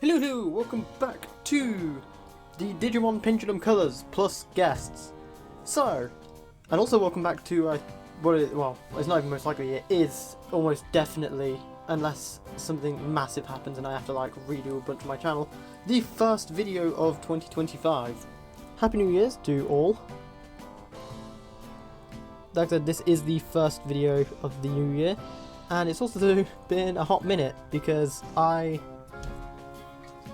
Hello, welcome back to the Digimon Pendulum Colors plus guests. And also welcome back to well, it's not even most likely, it is almost definitely, unless something massive happens and I have to like redo a bunch of my channel, the first video of 2025. Happy New Year's to all. Like I said, this is the first video of the new year, and it's also been a hot minute because I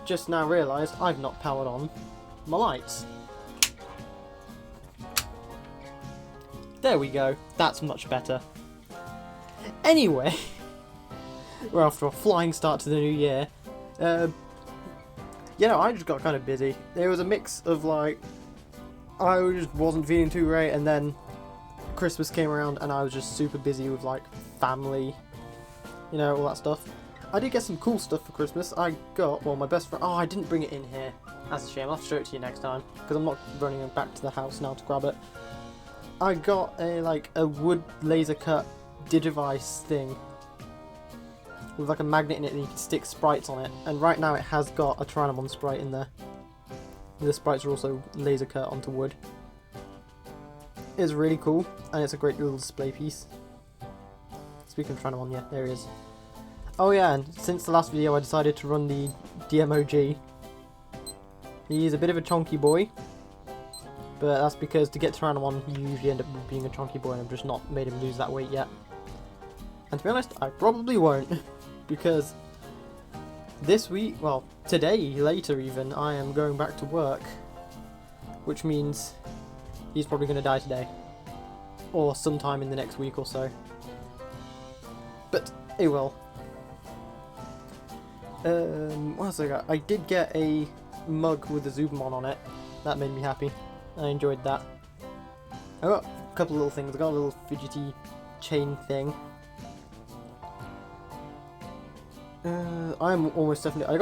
just now realised I've not powered on my lights. There we go, that's much better. Anyway, we're off to a flying start to the new year. I just got kind of busy. There was a mix of like, I just wasn't feeling too great, and then Christmas came around and I was just super busy with like family, you know, all that stuff. I did get some cool stuff for Christmas. I got, well, my best friend, I didn't bring it in here. That's a shame, I'll have to show it to you next time, because I'm not running back to the house now to grab it. I got a wood laser cut Digivice thing with like a magnet in it and you can stick sprites on it, and right now it has got a Tyrannomon sprite in there. The sprites are also laser cut onto wood. It's really cool, and it's a great little display piece. Speaking of Tyrannomon, yeah, there he is. Oh yeah, and since the last video I decided to run the DMOG. He's a bit of a chonky boy, but that's because to get Tyrannomon you usually end up being a chonky boy, and I've just not made him lose that weight yet. And to be honest, I probably won't, because this week, well, today, later even, I am going back to work, which means he's probably going to die today, or sometime in the next week or so. But he will. What else I got? I did get a mug with a Zubamon on it. That made me happy. I enjoyed that. I got a couple of little things. I got a little fidgety chain thing. I'm almost definitely.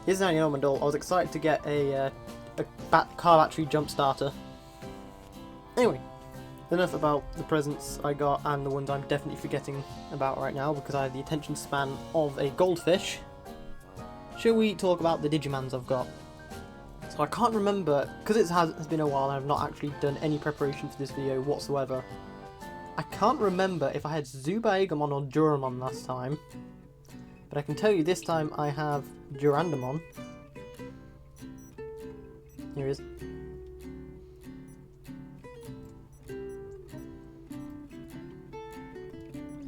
Here's an Annie doll. I was excited to get a car battery jump starter. Anyway, enough about the presents I got and the ones I'm definitely forgetting about right now because I have the attention span of a goldfish. Shall we talk about the Digimons I've got? So I can't remember, because it has been a while and I've not actually done any preparation for this video whatsoever. I can't remember if I had Zubaegamon or Duramon last time, but I can tell you this time I have Durandamon. Here he is.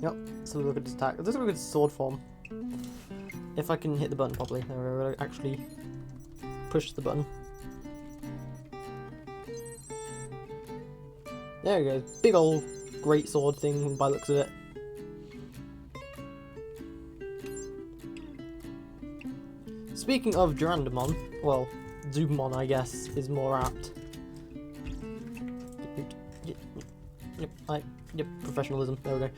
Yep, let's have a look at his attack. Let's have a look at his sword form. If I can hit the button properly. There we go, actually push the button. There we go, big old great sword thing by the looks of it. Speaking of Durandamon, well, Zubamon I guess is more apt. Yep, professionalism, there we go.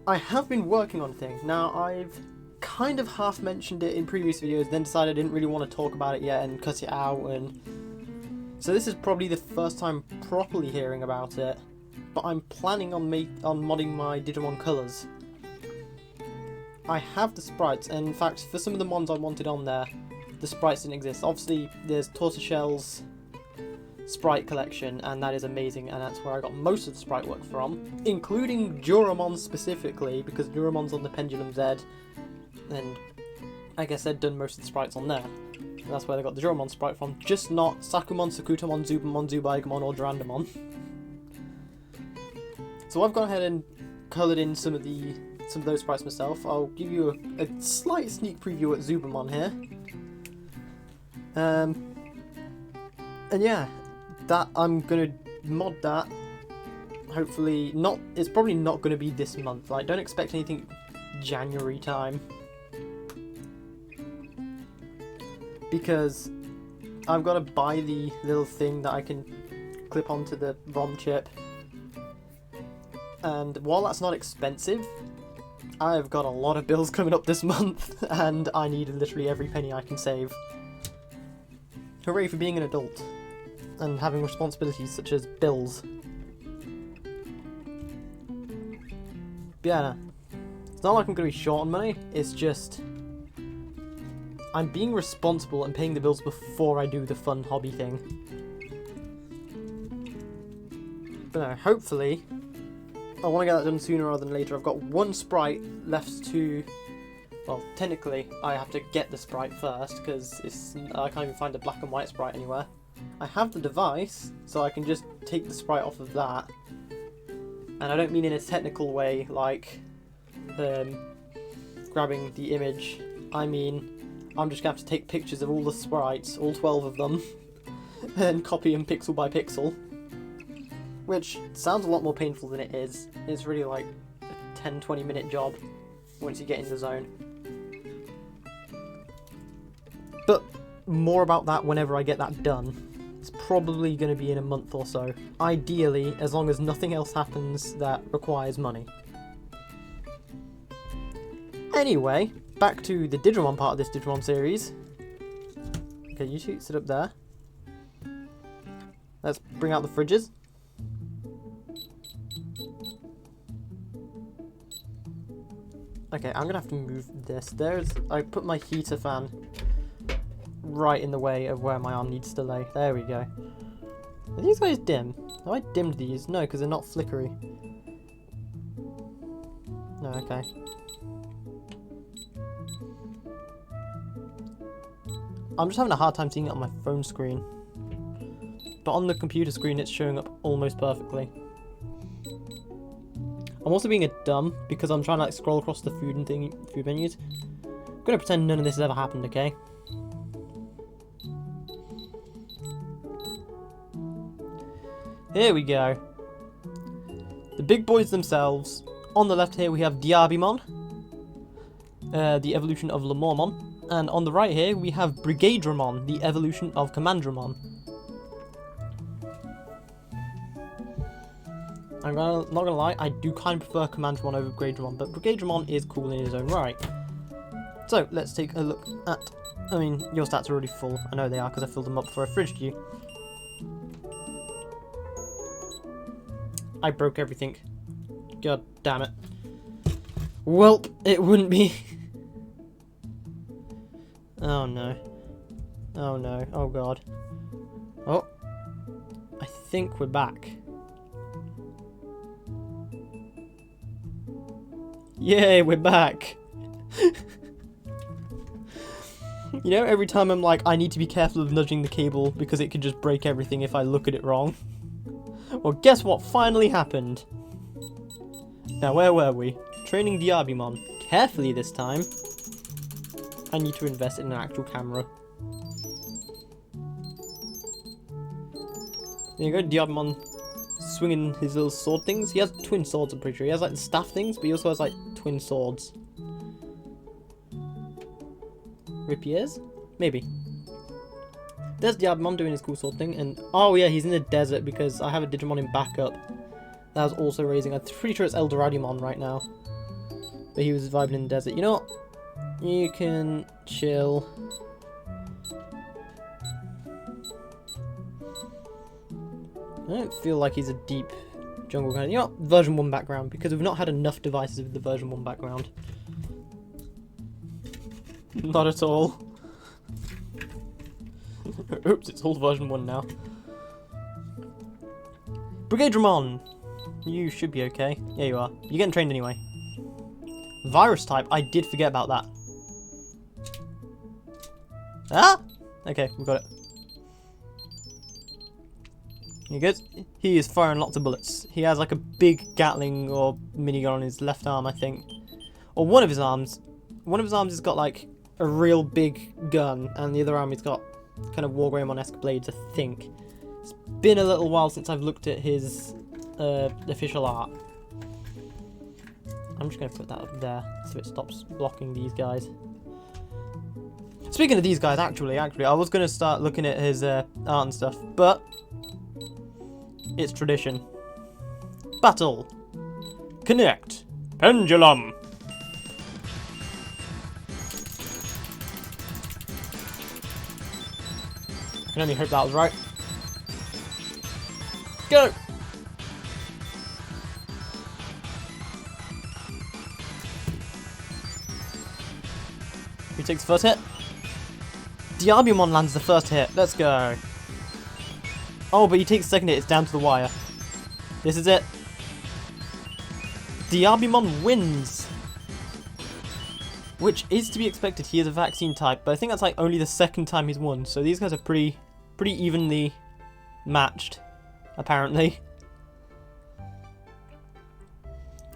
I have been working on things. Now, I've kind of half mentioned it in previous videos, then decided I didn't really want to talk about it yet and cut it out, and so this is probably the first time properly hearing about it, but I'm planning on modding my Digimon Colors. I have the sprites, and in fact, for some of the mons I wanted on there, the sprites didn't exist. Obviously, there's Tortoiseshell's sprite collection, and that is amazing, and that's where I got most of the sprite work from, including Duramon specifically, because Duramon's on the Pendulum Z, and I guess they'd done most of the sprites on there. And that's where they got the Duramon sprite from, just not Sakumon, Sakutamon, Zubamon, Zubaegamon, or Durandamon. So I've gone ahead and coloured in some of those sprites myself. I'll give you a slight sneak preview at Zubamon here. And yeah, that I'm gonna mod that. Hopefully not. It's probably not gonna be this month. Like, don't expect anything January time, because I've got to buy the little thing that I can clip onto the ROM chip. And while that's not expensive, I've got a lot of bills coming up this month, and I need literally every penny I can save. Hooray for being an adult and having responsibilities such as bills. But yeah, no. It's not like I'm going to be short on money, it's just I'm being responsible and paying the bills before I do the fun hobby thing. But no, hopefully, I want to get that done sooner rather than later. I've got one sprite left to... Well, technically, I have to get the sprite first, because I can't even find a black and white sprite anywhere. I have the device, so I can just take the sprite off of that. And I don't mean in a technical way, like grabbing the image. I mean, I'm just going to have to take pictures of all the sprites, all 12 of them, and copy them pixel by pixel. Which sounds a lot more painful than it is. It's really like a 10-20 minute job once you get in the zone. But more about that whenever I get that done. It's probably going to be in a month or so. Ideally, as long as nothing else happens that requires money. Anyway, back to the Digimon part of this Digimon series. Okay, you two sit up there. Let's bring out the fridges. Okay, I'm gonna have to move this. I put my heater fan right in the way of where my arm needs to lay. There we go. Are these guys dim? Have I dimmed these? No, because they're not flickery. No, okay. I'm just having a hard time seeing it on my phone screen. But on the computer screen it's showing up almost perfectly. I'm also being a dumb because I'm trying to like scroll across the food menus. I'm gonna pretend none of this has ever happened, okay? Here we go. The big boys themselves. On the left here we have Digimon, the evolution of Lemormon. And on the right here we have Brigadramon, the evolution of Commandramon. Not gonna lie, I do kind of prefer Commandramon over Brigadramon, but Brigadramon is cool in his own right. So, let's take a look at... I mean, your stats are already full. I know they are, because I filled them up for a fridge queue. I broke everything. God damn it. Welp, it wouldn't be... Oh no. Oh no. Oh god. Oh. I think we're back. Yay, we're back! You know, every time I'm like, I need to be careful of nudging the cable because it could just break everything if I look at it wrong. Well, guess what finally happened? Now, where were we? Training Digimon. Carefully this time. I need to invest in an actual camera. There you go, Digimon swinging his little sword things. He has twin swords, I'm pretty sure. He has like the staff things, but he also has like twin swords. Rapiers? Maybe. There's Digimon doing his cool sword thing, and oh yeah, he's in the desert because I have a Digimon in backup. That was also raising. I'm pretty sure it's Eldoradimon right now. But he was vibing in the desert. You know what? You can chill. I don't feel like he's a deep jungle kind of... You know what? Version 1 background, because we've not had enough devices with the version 1 background. Not at all. Oops, it's all version 1 now. Brigadramon! You should be okay. Yeah, you are. You're getting trained anyway. Virus type, I did forget about that. Ah! Okay, we got it. You good? He is firing lots of bullets. He has like a big Gatling or minigun on his left arm, I think. Or one of his arms. One of his arms has got like a real big gun, and the other arm he's got kind of Wargreymon-esque blades, I think. It's been a little while since I've looked at his official art. I'm just going to put that up there so it stops blocking these guys. Speaking of these guys, actually, I was going to start looking at his art and stuff, but it's tradition. Battle. Connect. Pendulum. I can only hope that was right. Go! Who takes the first hit? Diabumon lands the first hit. Let's go. Oh, but he takes the second hit. It's down to the wire. This is it. Diabumon wins. Which is to be expected. He is a vaccine type, but I think that's like only the second time he's won. So these guys are pretty evenly matched, apparently.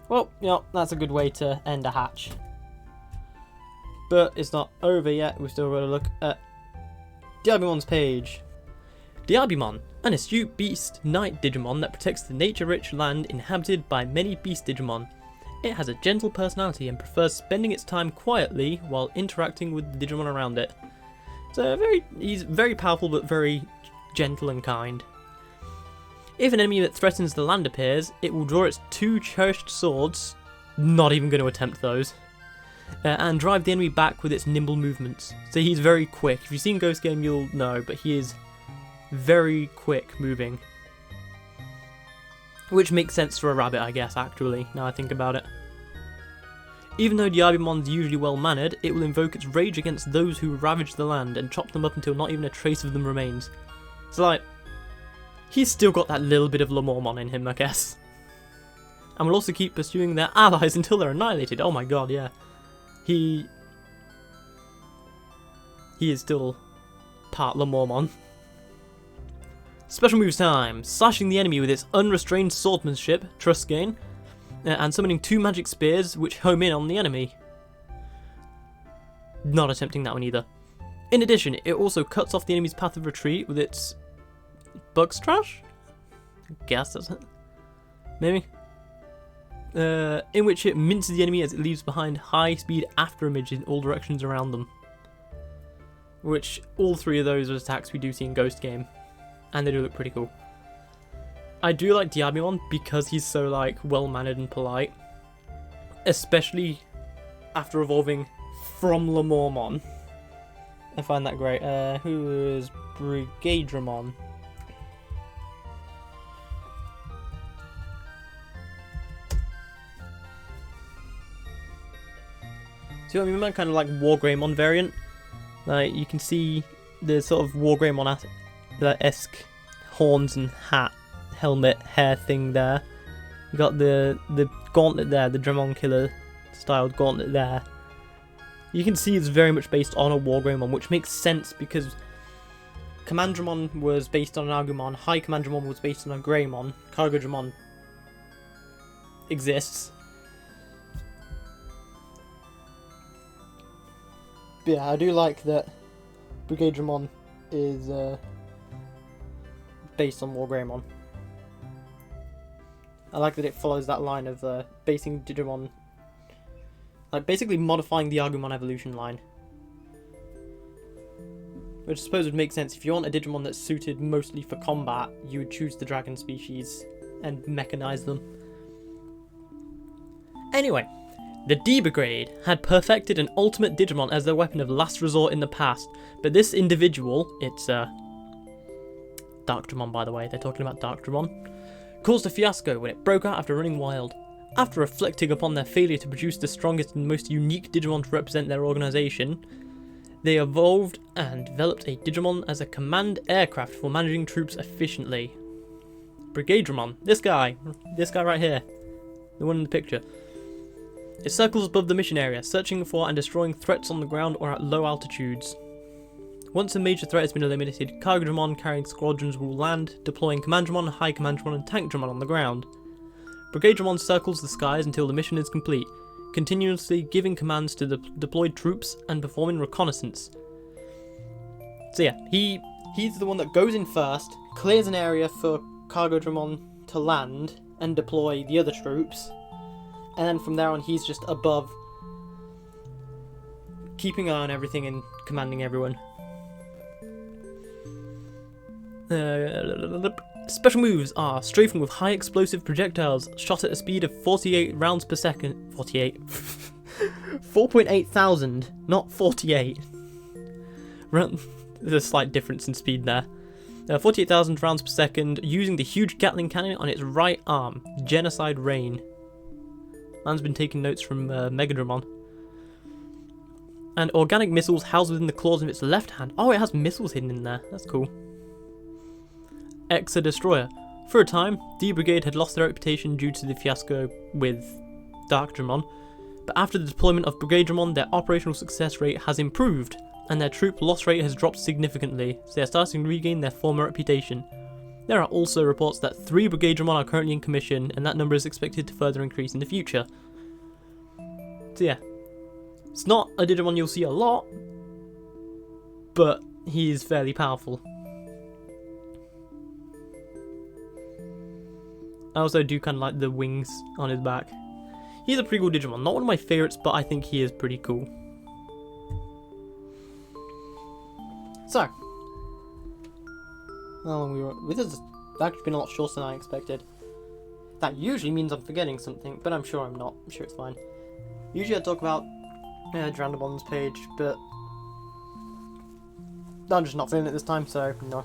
Well, you know, that's a good way to end a hatch. But it's not over yet. We've still got to look at Diabumon's page. Diabumon, an astute beast knight Digimon that protects the nature-rich land inhabited by many beast Digimon. It has a gentle personality and prefers spending its time quietly while interacting with the Digimon around it. So he's very powerful but very gentle and kind. If an enemy that threatens the land appears, it will draw its 2 cherished swords, not even going to attempt those, and drive the enemy back with its nimble movements. So he's very quick. If you've seen Ghost Game, you'll know, but he is very quick moving. Which makes sense for a rabbit, I guess, actually, now I think about it. Even though Diabumon's usually well-mannered, it will invoke its rage against those who ravage the land and chop them up until not even a trace of them remains. So, like, he's still got that little bit of Lamormon in him, I guess. And will also keep pursuing their allies until they're annihilated. Oh my god, yeah. He is still part Lamormon. Special moves time. Slashing the enemy with its unrestrained swordsmanship, trust gain, and summoning 2 magic spears which home in on the enemy. Not attempting that one either. In addition, it also cuts off the enemy's path of retreat with its Bug Trash? I guess that's it. Maybe. In which it minces the enemy as it leaves behind high-speed afterimage in all directions around them. Which, all 3 of those are attacks we do see in Ghost Game. And they do look pretty cool. I do like Diabumon because he's so, like, well-mannered and polite. Especially after evolving from Lamormon. I find that great. Who is Brigadramon? So you know what I mean? Kind of like Wargreymon variant. Like, you can see the sort of Wargreymon-esque horns and hat, helmet, hair thing there. You got the gauntlet there, the Dramon Killer styled gauntlet there. You can see it's very much based on a Wargreymon, which makes sense because Commandramon was based on an Agumon, High Commandramon was based on a Greymon, Cargodramon exists. But yeah, I do like that Brigadramon is based on Wargreymon. I like that it follows that line of basing Digimon, like basically modifying the Agumon evolution line. Which I suppose would make sense. If you want a Digimon that's suited mostly for combat, you would choose the dragon species and mechanize them. Anyway, the D Brigade had perfected an ultimate Digimon as their weapon of last resort in the past, but this individual, it's Darkdramon by the way, they're talking about Darkdramon, caused a fiasco when it broke out after running wild. After reflecting upon their failure to produce the strongest and most unique Digimon to represent their organisation, they evolved and developed a Digimon as a command aircraft for managing troops efficiently. Brigadramon, this guy right here, the one in the picture. It circles above the mission area, searching for and destroying threats on the ground or at low altitudes. Once a major threat has been eliminated, Cargodramon carrying squadrons will land, deploying Commandramon, High Commandramon and Tankdramon on the ground. Brigadramon circles the skies until the mission is complete, continuously giving commands to the deployed troops and performing reconnaissance. So yeah, he's the one that goes in first, clears an area for Cargodramon to land and deploy the other troops, and then from there on he's just above, keeping an eye on everything and commanding everyone. Special moves are strafing with high explosive projectiles shot at a speed of 48 rounds per second. 48? 4.8 thousand, not 48. There's a slight difference in speed there. 48,000 rounds per second using the huge Gatling cannon on its right arm. Genocide Rain. Man's been taking notes from Megadramon. And organic missiles housed within the claws of its left hand. Oh, it has missiles hidden in there. That's cool. Exa Destroyer. For a time, D Brigade had lost their reputation due to the fiasco with Dark Digimon, but after the deployment of Brigade Digimon, their operational success rate has improved, and their troop loss rate has dropped significantly, so they are starting to regain their former reputation. There are also reports that 3 Brigade Digimon are currently in commission, and that number is expected to further increase in the future. So yeah, it's not a Digimon you'll see a lot, but he is fairly powerful. I also do kind of like the wings on his back. He's a pretty cool Digimon. Not one of my favourites, but I think he is pretty cool. So, this has actually been a lot shorter than I expected. That usually means I'm forgetting something, but I'm sure I'm not. I'm sure it's fine. Usually I talk about Drandamon's page, but I'm just not feeling it this time, so no.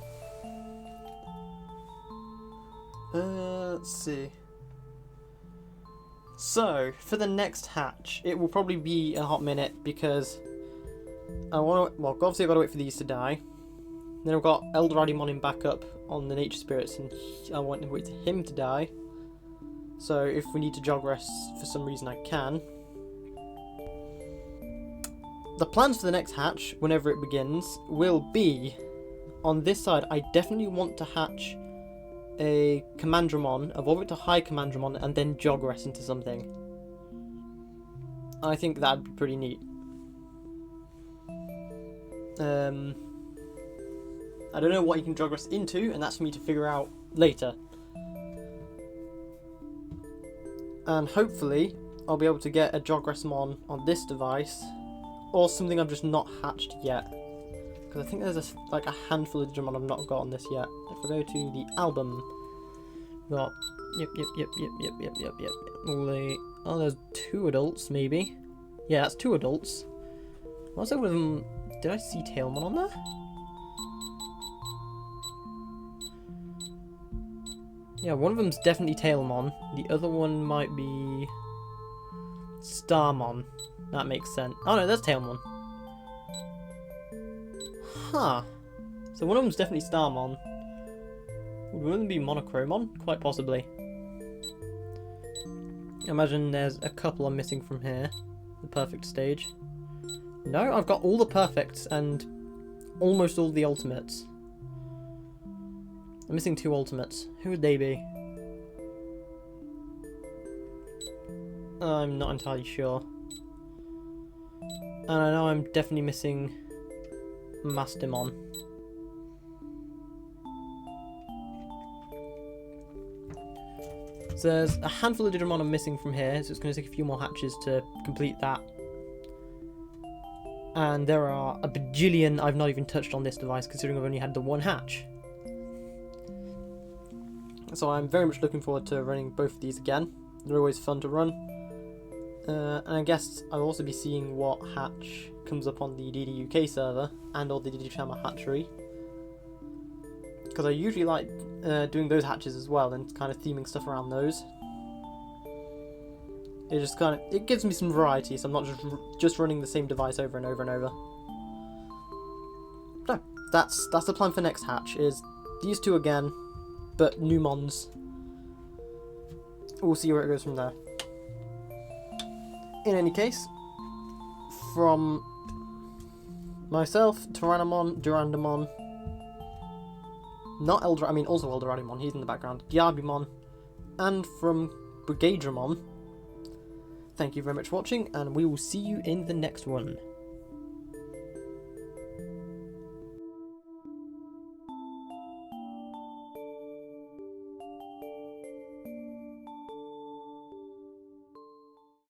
Let's see. So, for the next hatch, it will probably be a hot minute because I want to. Well, obviously I've got to wait for these to die. Then I've got Eldorado in backup on the nature spirits, and I want to wait for him to die. So, if we need to jog rest for some reason, I can. The plans for the next hatch, whenever it begins, will be on this side. I definitely want to hatch a Commandramon, evolve it to High Commandramon, and then jog rest into something. I think that'd be pretty neat. I don't know what you can jog rest into, and that's for me to figure out later. And hopefully, I'll be able to get a jog restmon on this device, or something I've just not hatched yet. Because I think there's like a handful of Digimon I've not got on this yet. If I go to the album, we've got yep. All the there's 2 adults maybe. Yeah, that's 2 adults. What's over them? Did I see Tailmon on there? Yeah, one of them's definitely Tailmon. The other one might be Starmon. That makes sense. Oh no, that's Tailmon. Huh. So one of them's definitely Starmon. Would one of them be Monochromon? Quite possibly. Imagine there's a couple I'm missing from here. The perfect stage. No, I've got all the perfects and almost all the ultimates. I'm missing 2 ultimates. Who would they be? I'm not entirely sure. And I know I'm definitely missing Mastimon. So there's a handful of Digimon I'm missing from here, so it's going to take a few more hatches to complete that. And there are a bajillion I've not even touched on this device, considering I've only had the 1 hatch. So I'm very much looking forward to running both of these again. They're always fun to run. And I guess I'll also be seeing what hatch comes up on the DDUK server and or the Digichammer hatchery. Because I usually like doing those hatches as well and kind of theming stuff around those. It just kind of, it gives me some variety, so I'm not just running the same device over and over and over. No, that's the plan for next hatch, is these 2 again, but new Mons. We'll see where it goes from there. In any case, from myself, Tyrannomon, Durandamon, not Eldra, I mean also Eldoradimon, he's in the background, Gyabimon, and from Brigade Digimon, thank you very much for watching, and we will see you in the next one.